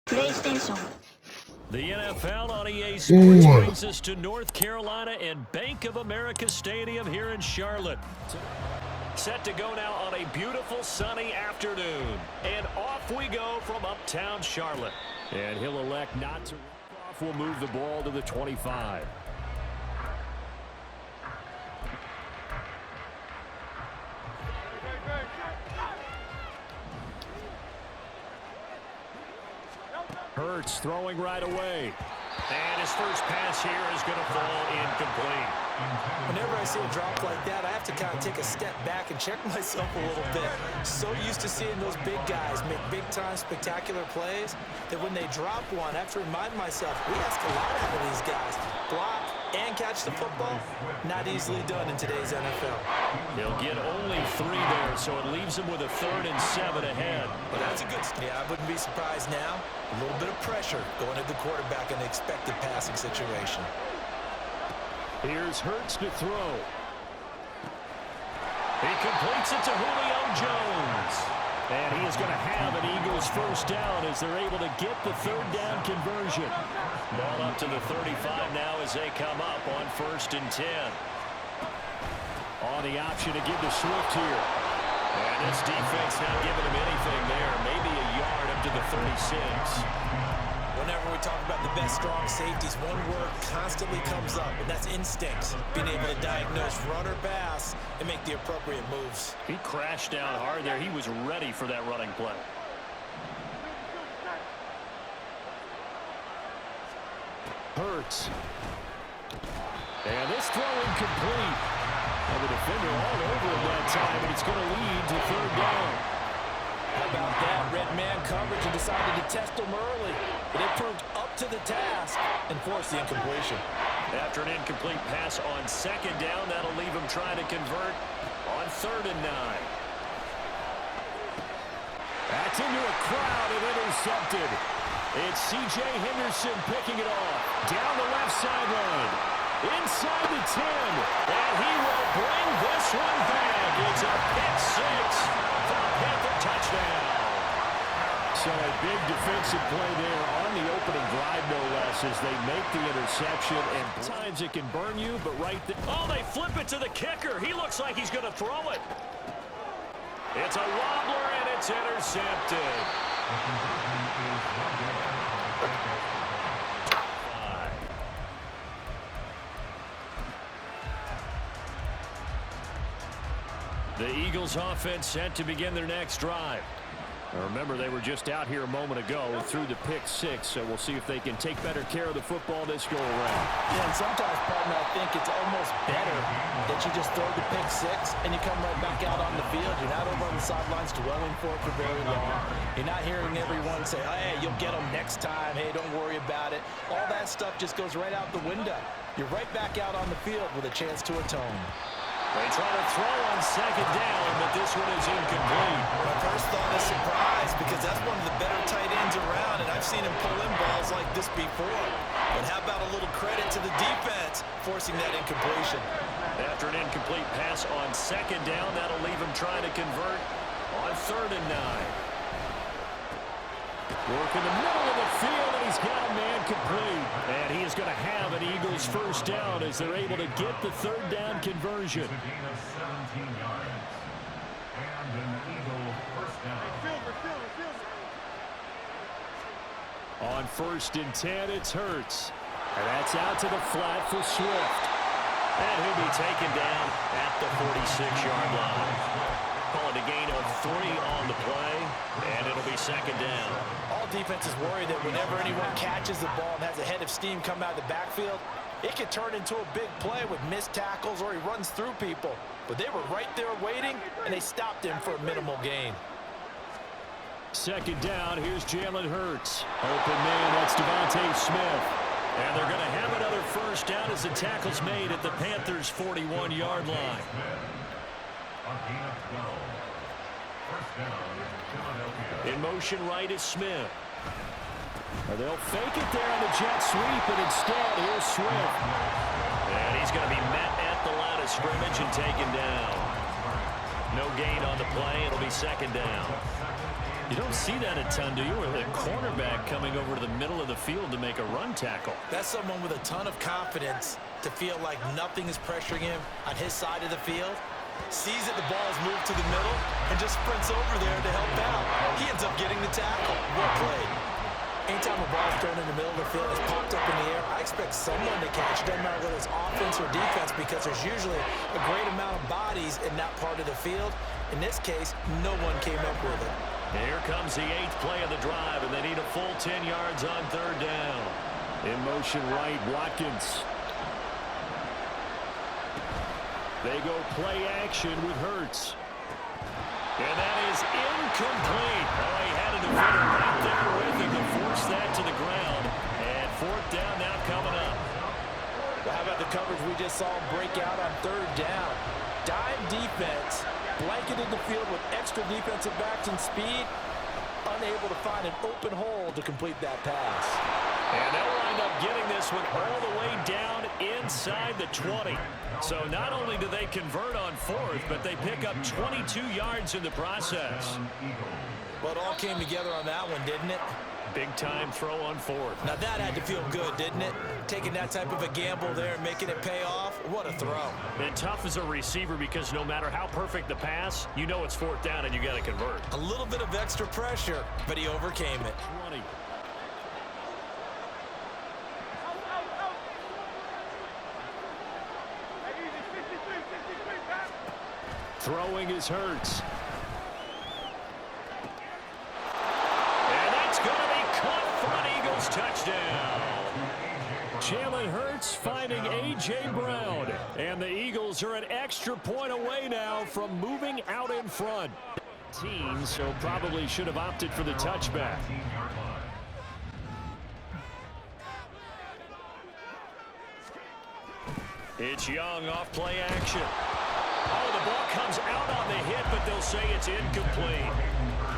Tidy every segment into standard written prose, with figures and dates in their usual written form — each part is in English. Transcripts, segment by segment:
PlayStation. The NFL on EA Sports brings us to North Carolina and Bank of America Stadium here in Charlotte. Set to go now on a beautiful sunny afternoon. And off we go from uptown Charlotte. And he'll elect not to walk off. We'll move the ball to the 25. Hurts throwing right away. And his first pass here is going to fall incomplete. Whenever I see a drop like that, I have to kind of take a step back and check myself a little bit. So used to seeing those big guys make big-time spectacular plays that when they drop one, I have to remind myself, we ask a lot out of these guys. Block and catch the football, not easily done in today's NFL. He'll get only 3 there, so it leaves him with a 3rd and 7 ahead. But that's a good start. Yeah, I wouldn't be surprised now. A little bit of pressure going at the quarterback in the expected passing situation. Here's Hurts to throw. He completes it to Julio Jones. And he is going to have an Eagles first down as they're able to get the 3rd down conversion. Ball up to the 35 now as they come up on 1st and 10. On the option to give to Swift here. And this defense not giving him anything there. Maybe a yard up to the 36. Whenever we talk about the best strong safeties, one word constantly comes up, and that's instincts. Being able to diagnose run or pass and make the appropriate moves. He crashed down hard there. He was ready for that running play. Hurts. And this throw incomplete. And the defender all over him that time, and it's going to lead to 3rd down. How about that? Red man coverage and decided to test him early. But it proved up to the task and forced the incompletion. After an incomplete pass on 2nd down, that'll leave him trying to convert on 3rd and 9. That's into a crowd and intercepted. It's C.J. Henderson picking it off. Down the left sideline. Inside the 10. And he will bring this one back. It's a pick 6 for a Panther touchdown. So a big defensive play there on the opening drive, no less, as they make the interception. And times it can burn you, but right there. Oh, they flip it to the kicker. He looks like he's going to throw it. It's a wobbler, and it's intercepted. The Eagles offense set to begin their next drive. Now remember, they were just out here a moment ago through the pick 6, so we'll see if they can take better care of the football this go around. Yeah, and sometimes, partner, I think it's almost better that you just throw the pick 6 and you come right back out on the field. You're not over on the sidelines dwelling for it for very long. You're not hearing everyone say, hey, you'll get them next time. Hey, don't worry about it. All that stuff just goes right out the window. You're right back out on the field with a chance to atone. They try to throw on 2nd down, but this one is incomplete. My first thought is surprise because that's one of the better tight ends around, and I've seen him pull in balls like this before. But how about a little credit to the defense forcing that incompletion? After an incomplete pass on 2nd down, that'll leave him trying to convert on 3rd and 9. Work in the middle of the field, and he's got a man complete. And he is going to have an Eagles first down as they're able to get the 3rd down conversion. On 1st and 10, it's Hurts. And that's out to the flat for Swift. And he'll be taken down at the 46-yard line. Call it a gain of 3 on the play, and it'll be 2nd down. All defenses worry that whenever anyone catches the ball and has a head of steam come out of the backfield, it could turn into a big play with missed tackles or he runs through people. But they were right there waiting, and they stopped him for a minimal gain. 2nd down, here's Jalen Hurts. Open man, that's Devontae Smith. And they're going to have another first down as the tackle's made at the Panthers' 41-yard line. In motion right is Smith. They'll fake it there on the jet sweep, and instead, here's Swift. And he's going to be met at the line of scrimmage and taken down. No gain on the play. It'll be 2nd down. You don't see that a ton, do you? Or the cornerback coming over to the middle of the field to make a run tackle. That's someone with a ton of confidence to feel like nothing is pressuring him on his side of the field. Sees that the ball is moved to the middle and just sprints over there to help out. He ends up getting the tackle. Well played. Anytime a ball is thrown in the middle of the field, it's popped up in the air, I expect someone to catch. It doesn't matter whether it's offense or defense because there's usually a great amount of bodies in that part of the field. In this case, no one came up with it. Here comes the 8th play of the drive, and they need a full 10 yards on 3rd down. In motion right, Watkins. They go play action with Hurts. And that is incomplete. Oh, he had a defender right there with him to force that to the ground. And 4th down now coming up. Well, how about the coverage we just saw break out on 3rd down? Dime defense, blanketed the field with extra defensive backs and speed, unable to find an open hole to complete that pass. And they'll wind up getting this one all the way down inside the 20. So not only do they convert on 4th, but they pick up 22 yards in the process. Well, it all came together on that one, didn't it? Big time throw on 4th. Now that had to feel good, didn't it? Taking that type of a gamble there and making it pay off. What a throw. And tough as a receiver because no matter how perfect the pass, you know it's 4th down and you got to convert. A little bit of extra pressure, but he overcame it. 20. Throwing is Hurts. And that's going to be caught for an Eagles touchdown. Jalen Hurts finding A.J. Brown. And the Eagles are an extra point away now from moving out in front. Team, so probably should have opted for the touchback. It's Young off play action. Oh, the ball comes out on the hit, but they'll say it's incomplete.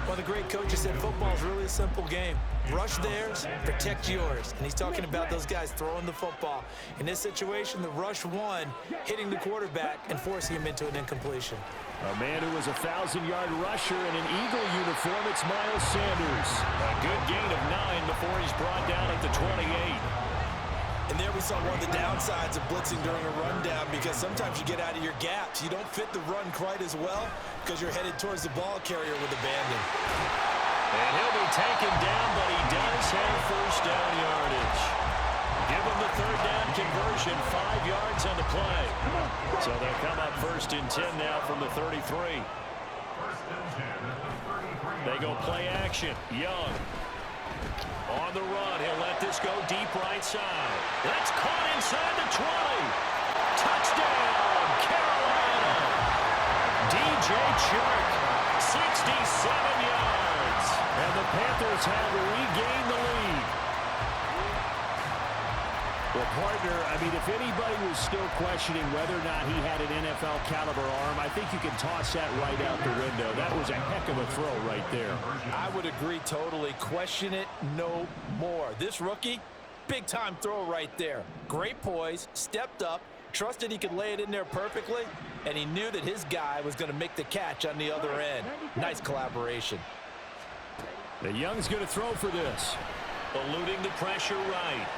Well, the great coach has said football is really a simple game. Rush theirs, protect yours. And he's talking about those guys throwing the football. In this situation, the rush won, hitting the quarterback and forcing him into an incompletion. A man who was a 1,000-yard rusher in an Eagle uniform, it's Miles Sanders. A good gain of 9 before he's brought down at the 28. And there we saw one of the downsides of blitzing during a rundown because sometimes you get out of your gaps. You don't fit the run quite as well because you're headed towards the ball carrier with abandon. And he'll be taken down, but he does have 1st down yardage. Give him the 3rd down conversion, 5 yards on the play. So they'll come up 1st and 10 now from the 33. They go play action. Young. On the run, he'll let this go deep right side. That's caught inside the 20. Touchdown, Carolina. DJ Chark, 67 yards. And the Panthers have regained the lead. Well, partner, I mean, if anybody was still questioning whether or not he had an NFL caliber arm, I think you can toss that right out the window. That was a heck of a throw right there. I would agree totally. Question it no more. This rookie, big-time throw right there. Great poise, stepped up, trusted he could lay it in there perfectly, and he knew that his guy was going to make the catch on the other end. Nice collaboration. The Young's going to throw for this. Eluding the pressure right.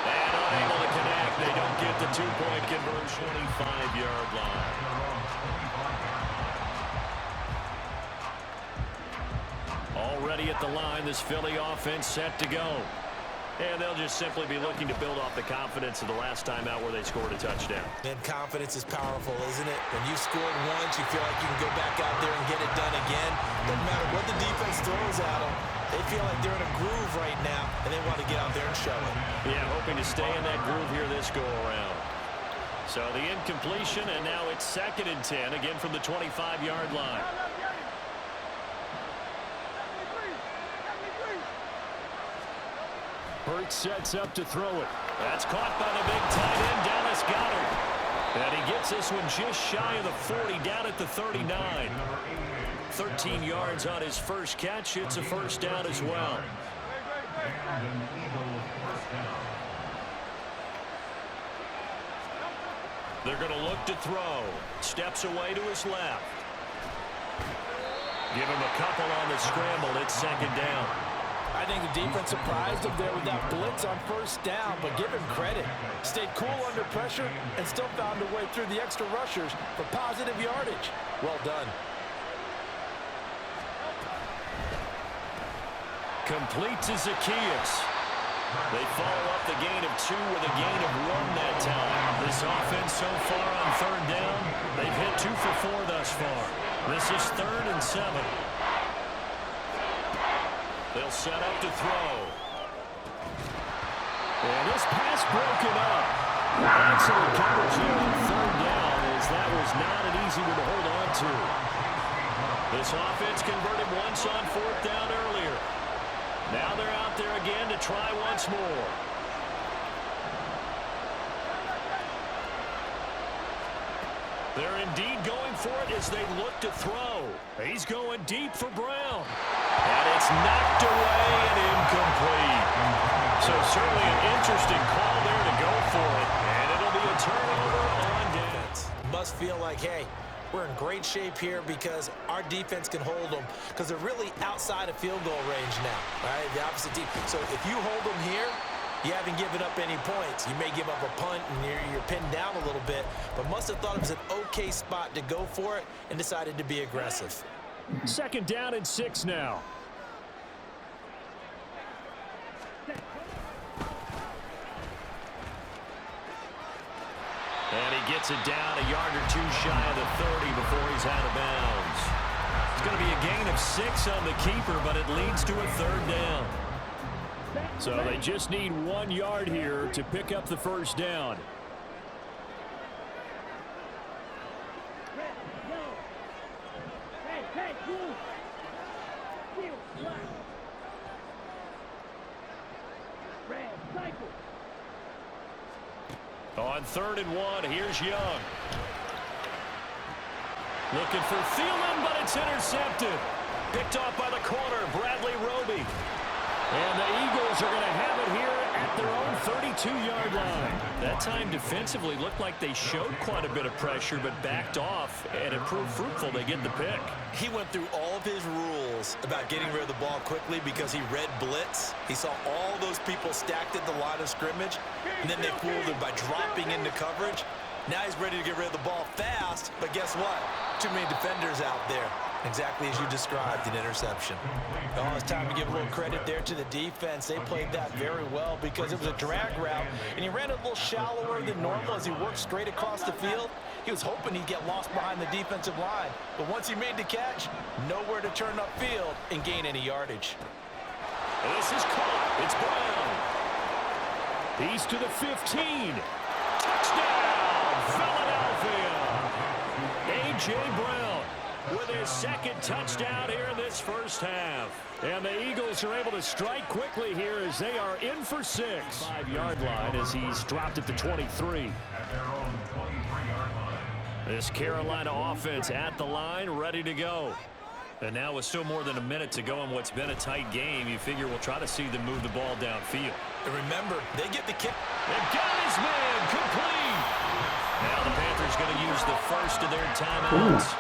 And unable to connect. They don't get the 2-point conversion. 25-yard line. Already at the line, this Philly offense set to go. And they'll just simply be looking to build off the confidence of the last time out where they scored a touchdown. And confidence is powerful, isn't it? When you scored once, you feel like you can go back out there and get it done again. Doesn't matter what the defense throws at them. They feel like they're in a groove right now, and they want to get out there and show it. Yeah, hoping to stay in that groove here this go-around. So the incompletion, and now it's 2nd and 10, again from the 25-yard line. Hurts sets up to throw it. That's caught by the big tight end, Dallas Goedert. And he gets this one just shy of the 40, down at the 39. 13 yards on his first catch. It's a 1st down as well. They're going to look to throw. Steps away to his left. Give him a couple on the scramble. It's second down. I think the defense surprised him there with that blitz on first down, but give him credit. Stayed cool under pressure and still found a way through the extra rushers for positive yardage. Well done. Complete to Zacchaeus. They follow up the gain of 2 with a gain of 1 that time. This offense so far on third down, they've hit 2 for 4 thus far. This is 3rd and 7. They'll set up to throw. And this pass broken up. Excellent coverage here on third down, as that was not an easy one to hold on to. This offense converted once on 4th down earlier. Now they're out there again to try once more. They're indeed going for it as they look to throw. He's going deep for Brown. And it's knocked away and incomplete. So certainly an interesting call there to go for it. And it'll be a turnover on defense. Must feel like, hey, we're in great shape here because our defense can hold them because they're really outside of field goal range now, right? The opposite team. So if you hold them here, you haven't given up any points. You may give up a punt and you're pinned down a little bit, but must have thought it was an okay spot to go for it and decided to be aggressive. Second down and 6 now. And he gets it down a yard or 2 shy of the 30 before he's out of bounds. It's going to be a gain of 6 on the keeper, but it leads to a 3rd down. So they just need 1 yard here to pick up the first down. On 3rd and 1, here's Young. Looking for Thielen, but it's intercepted. Picked off by the corner, Bradley Roby. And the Eagles are going to have it here at their own 32-yard line. That time defensively looked like they showed quite a bit of pressure, but backed off, and it proved fruitful. They get the pick. He went through all of his rules about getting rid of the ball quickly because he read blitz. He saw all those people stacked at the line of scrimmage, and then they fooled him by dropping into coverage. Now he's ready to get rid of the ball fast, but guess what? Too many defenders out there. Exactly as you described, an interception. Oh, it's time to give a little credit there to the defense. They played that very well because it was a drag route, and he ran a little shallower than normal as he worked straight across the field. He was hoping he'd get lost behind the defensive line, but once he made the catch, nowhere to turn upfield and gain any yardage. This is caught. It's Brown. He's to the 15. Touchdown, Philadelphia. A.J. Brown with his 2nd touchdown here in this first half. And the Eagles are able to strike quickly here as they are in for 6. 5-yard line as he's dropped at the 23. This Carolina offense at the line, ready to go. And now with still more than a minute to go in what's been a tight game, you figure we'll try to see them move the ball downfield. And remember, they get the kick. They've got his man complete. Now the Panthers going to use the first of their timeouts.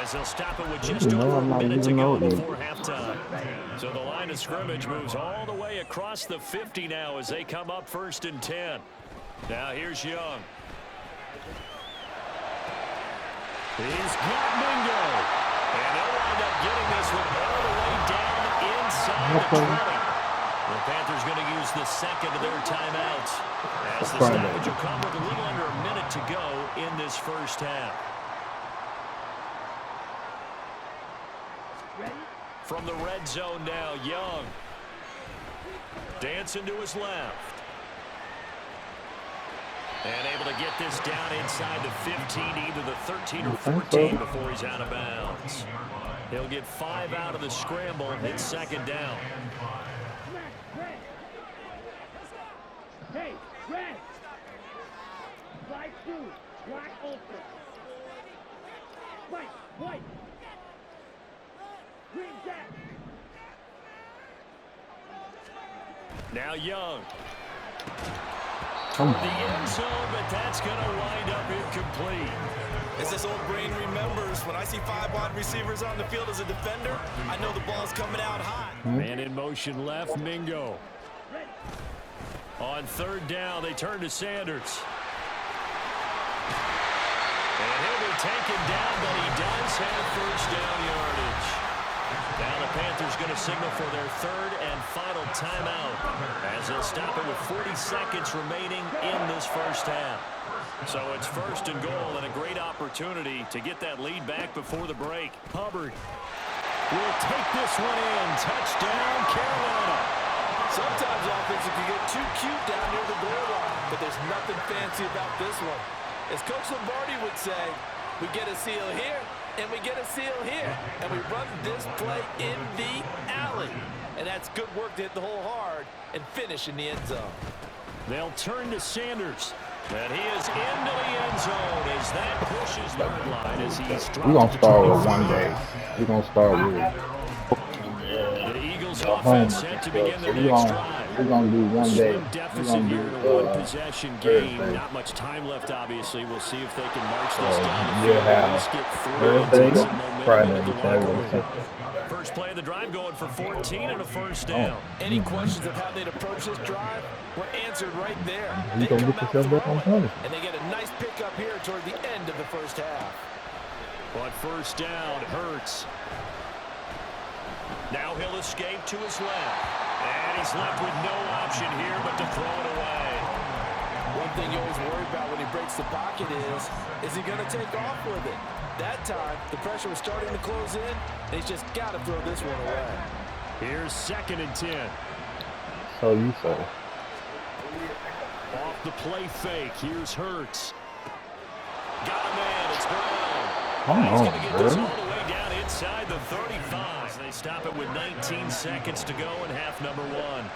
As they'll stop it with just over a minute to go before halftime. So the line of scrimmage moves all the way across the 50 now as they come up 1st and 10. Now here's Young. He's got Mingo. And they'll wind up getting this one all the way down inside the 20. The Panthers going to use the 2nd of their timeouts. As the stoppage will come with a little under a minute to go in this first half. From the red zone now, Young. Dancing to his left. And able to get this down inside the 15, either the 13 or 14 before he's out of bounds. He'll get 5 out of the scramble. It's 2nd down. Hey, red. Slide 2. Black open. White. Green jack. Now Young. for the end zone, but that's going to wind up incomplete. As this old brain remembers, when I see 5 wide receivers on the field as a defender, I know the ball's coming out high. Man in motion left, Mingo. On third down, they turn to Sanders. And he'll be taken down, but he does have first down yardage. Now the Panthers going to signal for their third and final timeout as they'll stop it with 40 seconds remaining in this first half. So it's first and goal and a great opportunity to get that lead back before the break. Hubbard will take this one in. Touchdown, Carolina. Sometimes offense can get too cute down near the goal line, but there's nothing fancy about this one. As Coach Lombardi would say, we get a seal here, and we get a seal here, and we run this play in the alley. And that's good work to hit the hole hard and finish in the end zone. They'll turn to Sanders. And he is into the end zone as that pushes the line as he's dropped. We're going to start with one day. We're going to start with the Eagles offense set to begin their next drive. We're going to do one day. Slim deficit here in a one-possession game. Not much time left, obviously. We'll see if they can march this down the field. At least get through and take some momentum into the locker room. First play of the drive going for 14 and a first down. Any questions of how they'd approach this drive were answered right there. You can get yourself back on punishment. And they get a nice pickup here toward the end of the first half. On first down, Hurts. Now he'll escape to his left. And he's left with no option here but to throw it away. One thing you always worry about when he breaks the pocket is he going to take off with it? That time, the pressure was starting to close in, and he's just got to throw this one away. Here's 2nd and 10. So you say. Off the play fake, here's Hurts. Got a man, it's Brown. He's going to get this all the way down inside the 35. They stop it with 19 seconds to go in half number 1.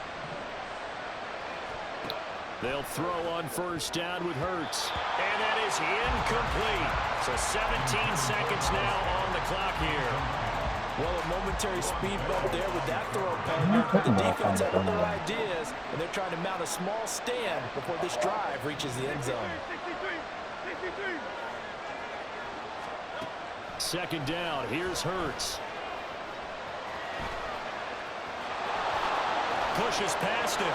They'll throw on first down with Hurts. And that is incomplete. So 17 seconds now on the clock here. Well, a momentary speed bump there with that throw, partner. The defense had other ideas, and they're trying to mount a small stand before this drive reaches the end zone. 2nd down. Here's Hurts. Pushes past him.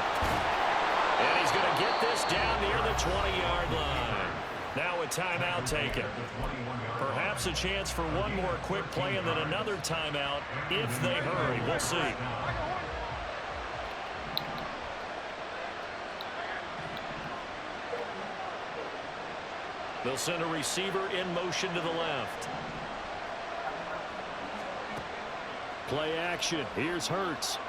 And he's going to get this down near the 20-yard line. Now a timeout taken. Perhaps a chance for one more quick play and then another timeout if they hurry. We'll see. They'll send a receiver in motion to the left. Play action. Here's Hurts.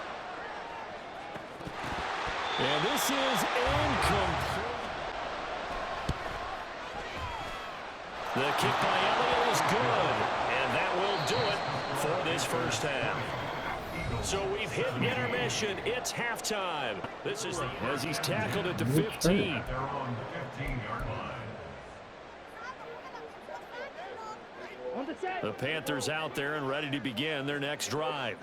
And this is incomplete. The kick by Elliott is good. And that will do it for this first half. So we've hit intermission. It's halftime. This is as he's tackled at the 15. The Panthers out there and ready to begin their next drive.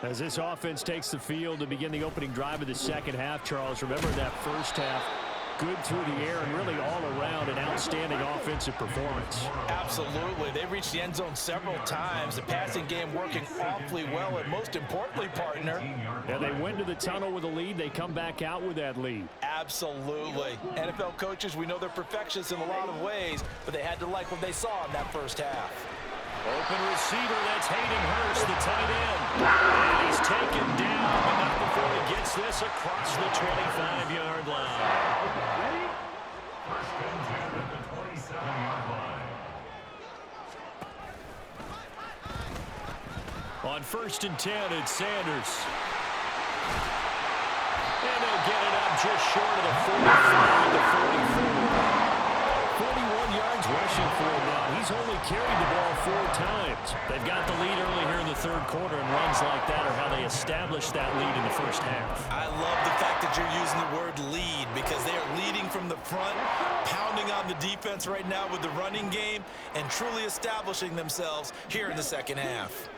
As this offense takes the field to begin the opening drive of the second half, Charles, remember that first half, good through the air and really all around an outstanding offensive performance. Absolutely. They reached the end zone several times. The passing game working awfully well, and most importantly, partner. And they went to the tunnel with a lead. They come back out with that lead. Absolutely. NFL coaches, we know they're perfectionists in a lot of ways, but they had to like what they saw in that first half. Open receiver, that's Hayden Hurst, the tight end. And he's taken down, but not before he gets this across the 25-yard line. Ready? First and 10 at the 27-yard line. On first and 10, it's Sanders. And they'll get it up just short of the 45 to 44. 41 yards rushing for him now. He's only carried the ball 4 times. They've got the lead early here in the third quarter, and runs like that are how they establish that lead in the first half. I love the fact that you're using the word lead because they are leading from the front, pounding on the defense right now with the running game, and truly establishing themselves here in the second half.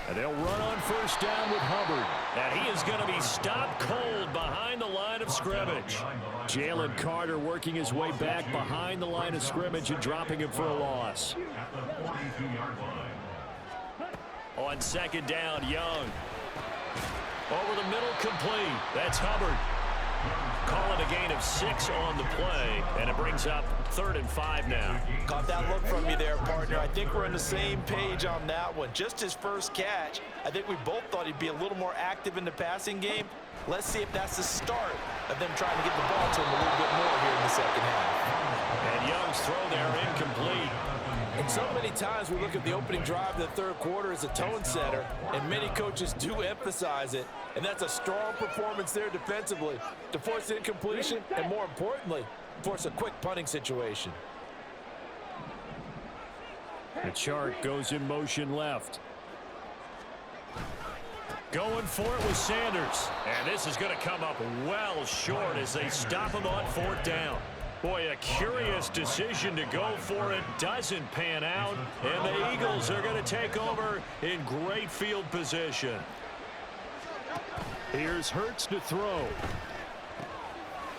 And They'll run on first down with Hubbard. And he is going to be stopped cold behind the line of scrimmage. Jalen Carter working his way back behind the line of scrimmage and dropping him for a loss. At the 42-yard line. On second down, Young. Over the middle, complete. That's Hubbard. Call it a gain of 6 on the play, and it brings up 3rd and 5 now. Caught that look from you there, partner. I think we're on the same page on that one. Just his first catch. I think we both thought he'd be a little more active in the passing game. Let's see if that's the start of them trying to get the ball to him a little bit more here in the second half. And Young's throw there incomplete. And so many times we look at the opening drive of the third quarter as a tone setter, and many coaches do emphasize it. And that's a strong performance there defensively to force incompletion and, more importantly, force a quick punting situation. The chart goes in motion left. Going for it with Sanders. And this is going to come up well short as they stop him on 4th down. Boy, a curious decision to go for it. Doesn't pan out. And the Eagles are going to take over in great field position. Here's Hurts to throw.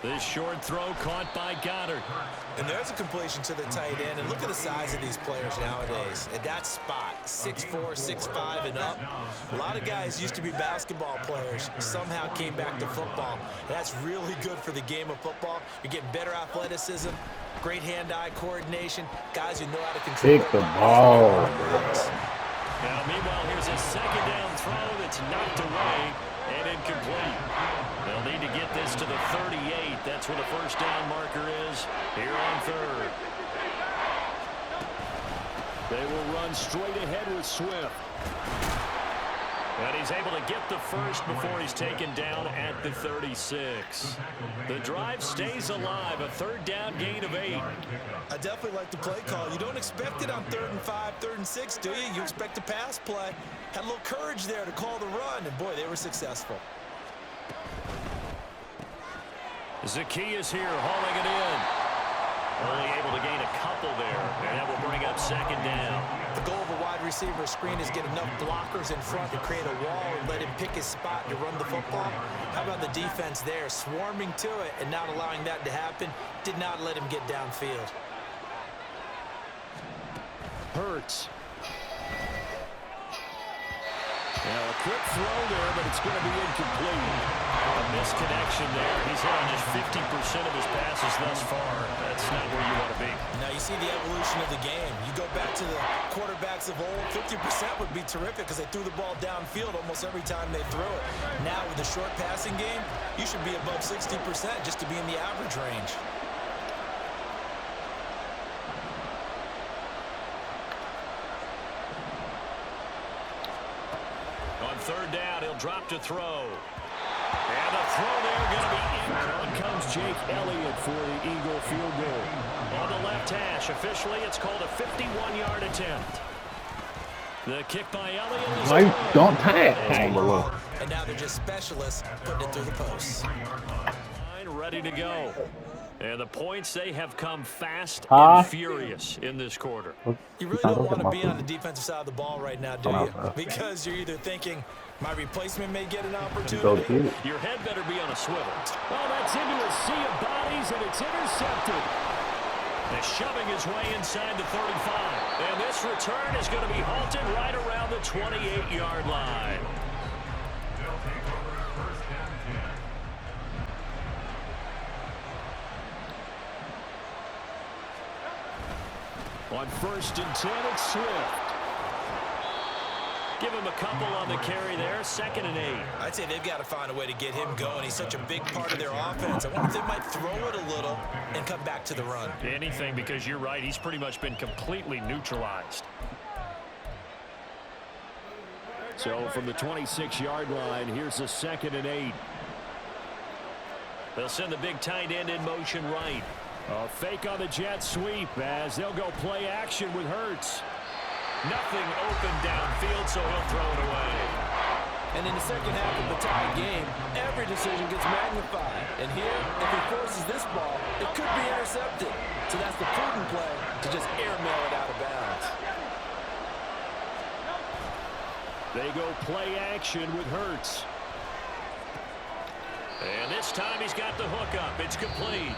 This short throw caught by Goddard. And there's a completion to the tight end. And look at the size of these players nowadays. At that spot, 6'4", 6'5", and up. A lot of guys used to be basketball players, somehow came back to football. That's really good for the game of football. You're getting better athleticism, great hand-eye coordination, guys who know how to control Take the ball. Now, meanwhile, here's a second down throw that's knocked away and incomplete. They'll need to get this to the 38. That's where the first down marker is here on 3rd. They will run straight ahead with Swift. And he's able to get the first before he's taken down at the 36. The drive stays alive, a 3rd down gain of 8. I definitely like the play call. You don't expect it on 3rd and 5, 3rd and 6, do you? You expect a pass play. Had a little courage there to call the run, and boy, they were successful. Keia is here, hauling it in. Only able to gain a couple there, and that will bring up second down. The goal of a wide receiver screen is get enough blockers in front to create a wall and let him pick his spot to run the football. How about the defense there, swarming to it and not allowing that to happen? Did not let him get downfield. Hurts. Now a quick throw there, but it's going to be incomplete. A misconnection there. He's hit on just 50% of his passes thus far. That's not where you want to be. Now you see the evolution of the game. You go back to the quarterbacks of old, 50% would be terrific because they threw the ball downfield almost every time they threw it. Now with the short passing game, you should be above 60% just to be in the average range. On 3rd down, he'll drop to throw. And the throw there going to be in. On comes Jake Elliott for the Eagle field goal. On the left hash, officially it's called a 51-yard attempt. The kick by Elliott is Like, don't tag. And now they're just specialists putting it through the posts. ready to go. And the points, they have come fast and furious in this quarter. You really don't want to be on the defensive side of the ball right now, do you? Because you're either thinking, my replacement may get an opportunity. Your head better be on a swivel. Oh, that's into a sea of bodies, and it's intercepted. They're shoving his way inside the 35. And this return is going to be halted right around the 28-yard line. They'll take over first and 10. On 1st and 10, it's Swift. Give him a couple on the carry there. 2nd and 8. I'd say they've got to find a way to get him going. He's such a big part of their offense. I wonder if they might throw it a little and come back to the run. Anything, because you're right. He's pretty much been completely neutralized. So from the 26-yard line, here's a 2nd and 8. They'll send the big tight end in motion right. A fake on the jet sweep as they'll go play action with Hurts. Nothing open downfield, so he'll throw it away. And in the second half of the tie game, every decision gets magnified. And here, if he forces this ball, it could be intercepted. So that's the prudent play to just airmail it out of bounds. They go play action with Hurts. And this time he's got the hook up. It's complete.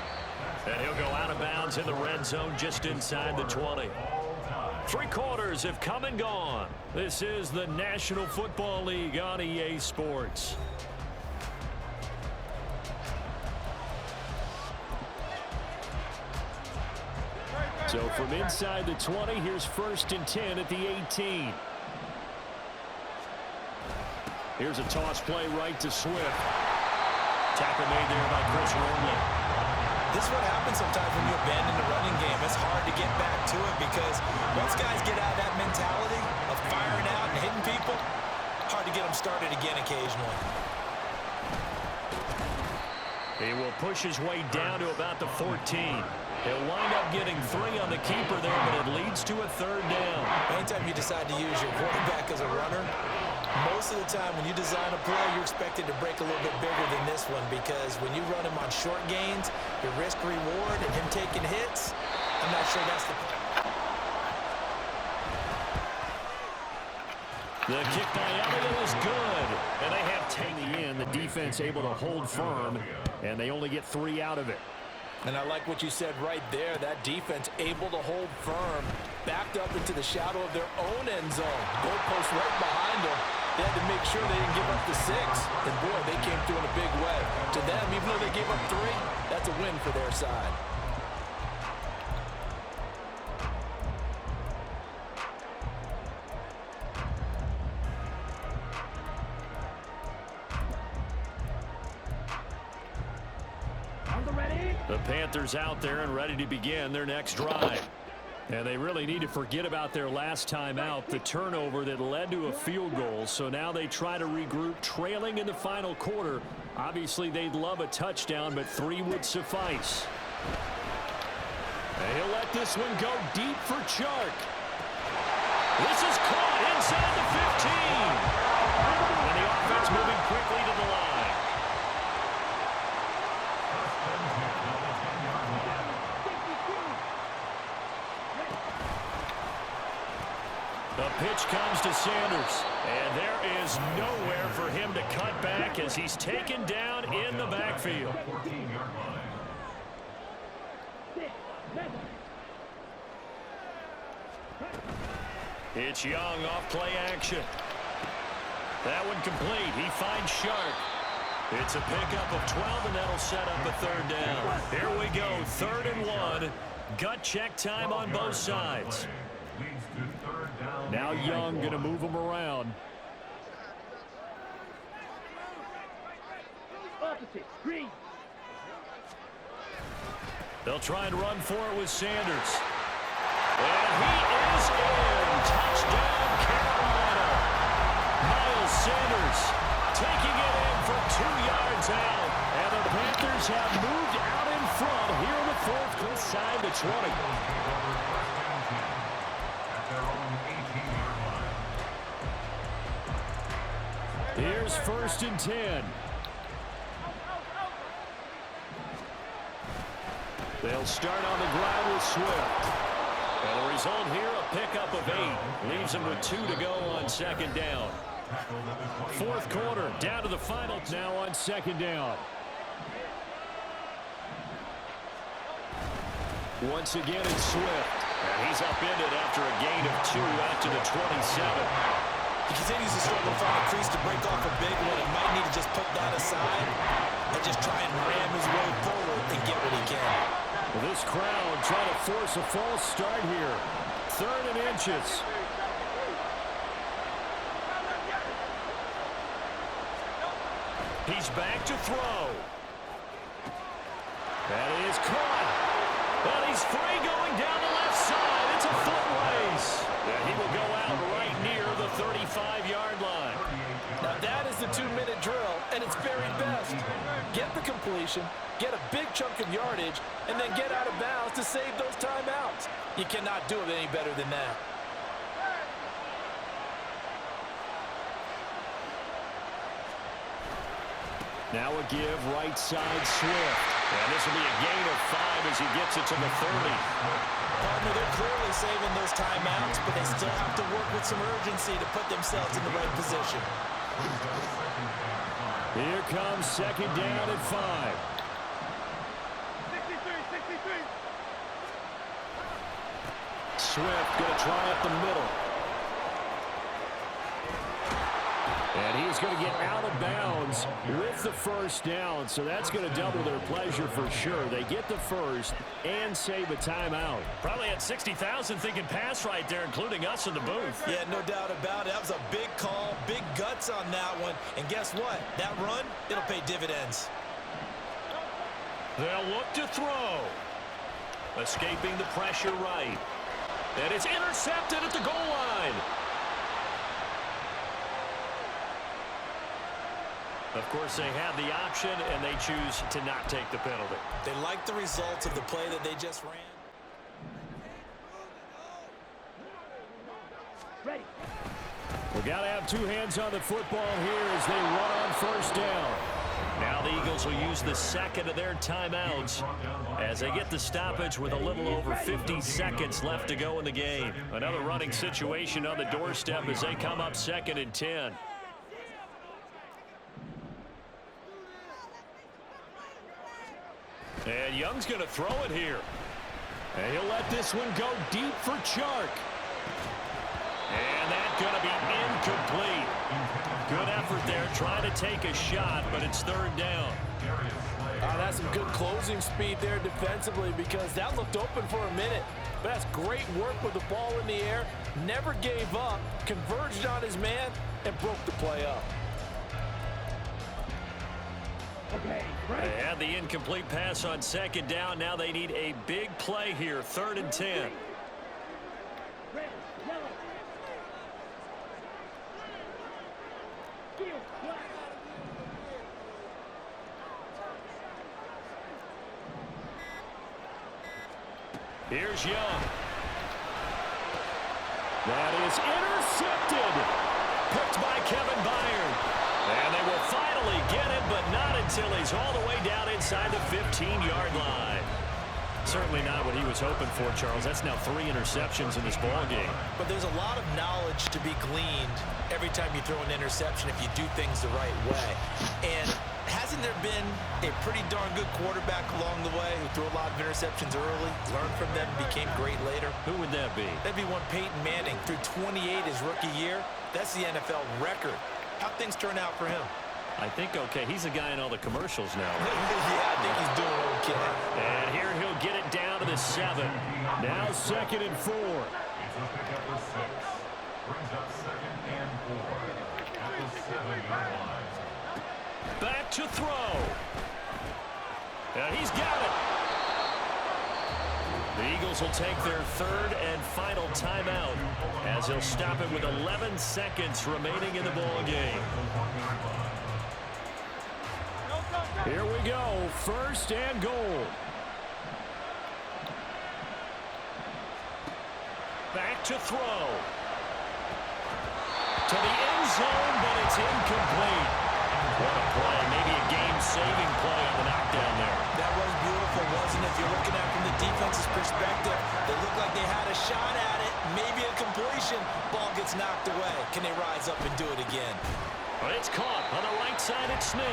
And he'll go out of bounds in the red zone just inside the 20. 3 quarters have come and gone. This is the National Football League on EA Sports. So from inside the 20, here's 1st and 10 at the 18. Here's a toss play right to Swift. Tackle made there by Chris Roman. This is what happens sometimes when you abandon the running game. It's hard to get back to it because once guys get out of that mentality of firing out and hitting people, hard to get them started again occasionally. He will push his way down to about the 14. He'll wind up getting 3 on the keeper there, but it leads to a 3rd down. Anytime you decide to use your quarterback as a runner, most of the time when you design a play, you're expected to break a little bit bigger than this one because when you run him on short gains, your risk-reward and him taking hits, I'm not sure that's the play. The kick by Elliott is good. And they have 10 in the end. The defense able to hold firm, and they only get 3 out of it. And I like what you said right there. That defense able to hold firm, backed up into the shadow of their own end zone. Goalpost right behind them. They had to make sure they didn't give up the 6. And, boy, they came through in a big way. To them, even though they gave up 3, that's a win for their side. The Panthers out there and ready to begin their next drive. And they really need to forget about their last time out, the turnover that led to a field goal. So now they try to regroup, trailing in the final quarter. Obviously, they'd love a touchdown, but 3 would suffice. And he'll let this one go deep for Chark. This is caught inside the 15. And the offense moving quickly to the line. The pitch comes to Sanders, and there is nowhere for him to cut back as he's taken down in the backfield. It's Young off play action. That one complete. He finds Sharp. It's a pickup of 12, and that'll set up a 3rd down. Here we go, 3rd and 1. Gut check time on both sides. Now Young going to move him around. They'll try and run for it with Sanders. And he is in. Touchdown, Carolina. Miles Sanders taking it in for 2 yards out. And the Panthers have moved out in front here in the 4th, inside the 20. Here's 1st and 10. They'll start on the ground with Swift. And the result here, a pickup of 8. Leaves them with 2 to go on 2nd down. 4th quarter, down to the final now on 2nd down. Once again, it's Swift. And he's upended after a gain of 2 out to the 27. He continues to struggle to find a crease to break off a big one. He might need to just put that aside and just try and ram his way forward and get what he can. Well, this crowd trying to force a false start here. 3rd and inches. He's back to throw. That is caught. And he's free going down the left side. It's a foot race. And he will go out right near the 35-yard line. Now that is the 2-minute drill, and it's very best. Get the completion, get a big chunk of yardage, and then get out of bounds to save those timeouts. You cannot do it any better than that. Now a give right side Swift. And this will be a gain of 5 as he gets it to the 30. Partner, they're clearly saving those timeouts, but they still have to work with some urgency to put themselves in the right position. Here comes second down at 5. 63. Swift going to try up the middle. And he's going to get out of bounds with the first down, so that's going to double their pleasure for sure. They get the first and save a timeout. Probably had 60,000 thinking pass right there, including us in the booth. Yeah, no doubt about it. That was a big call, big guts on that one. And guess what? That run, it'll pay dividends. They'll look to throw. Escaping the pressure right. And it's intercepted at the goal line. Of course, they have the option, and they choose to not take the penalty. They like the results of the play that they just ran. Ready. We got to have two hands on the football here as they run on first down. Now the Eagles will use the second of their timeouts as they get the stoppage with a little over 50 seconds left to go in the game. Another running situation on the doorstep as they come up 2nd and 10. And Young's going to throw it here. And he'll let this one go deep for Chark. And that's going to be incomplete. Good effort there trying to take a shot, but it's 3rd down. That's some good closing speed there defensively because that looked open for a minute. But that's great work with the ball in the air. Never gave up, converged on his man, and broke the play up. Okay, They had the incomplete pass on 2nd down. Now they need a big play here, 3rd and 10. Red, yellow. Field, black. Here's Young. That is intercepted. Picked by Kevin Byard. And they will finally get him, but not until he's all the way down inside the 15-yard line. Certainly not what he was hoping for, Charles. That's now 3 interceptions in this ball game. But there's a lot of knowledge to be gleaned every time you throw an interception if you do things the right way. And hasn't there been a pretty darn good quarterback along the way who threw a lot of interceptions early, learned from them, became great later? Who would that be? That'd be one Peyton Manning. Threw 28 his rookie year. That's the NFL record. How'd things turn out for him? I think okay. He's a guy in all the commercials now. Yeah, I think he's doing okay. And here he'll get it down to the 7. Now 2nd and 4. He's up pick up for 6. Brings up 2nd and 4. At the 7-yard line. Back to throw. And he's got it. The Eagles will take their 3rd and final timeout as he'll stop it with 11 seconds remaining in the ball game. Here we go, 1st and goal. Back to throw. To the end zone, but it's incomplete. What a play, maybe a game-saving play on the knockdown there. That was beautiful, wasn't it? If you're looking at it from the defense's perspective, they looked like they had a shot at it, maybe a completion. Ball gets knocked away. Can they rise up and do it again? But it's caught on the right side at Smith.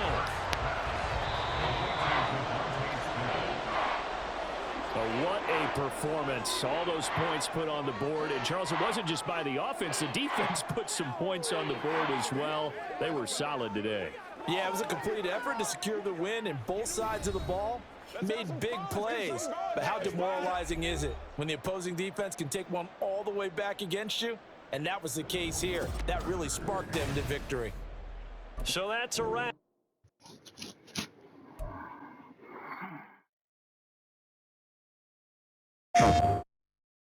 What a performance. All those points put on the board. And, Charles, it wasn't just by the offense. The defense put some points on the board as well. They were solid today. Yeah, it was a complete effort to secure the win, and both sides of the ball made big plays. But how demoralizing is it when the opposing defense can take one all the way back against you? And that was the case here. That really sparked them to victory. So that's a wrap.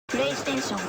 PlayStation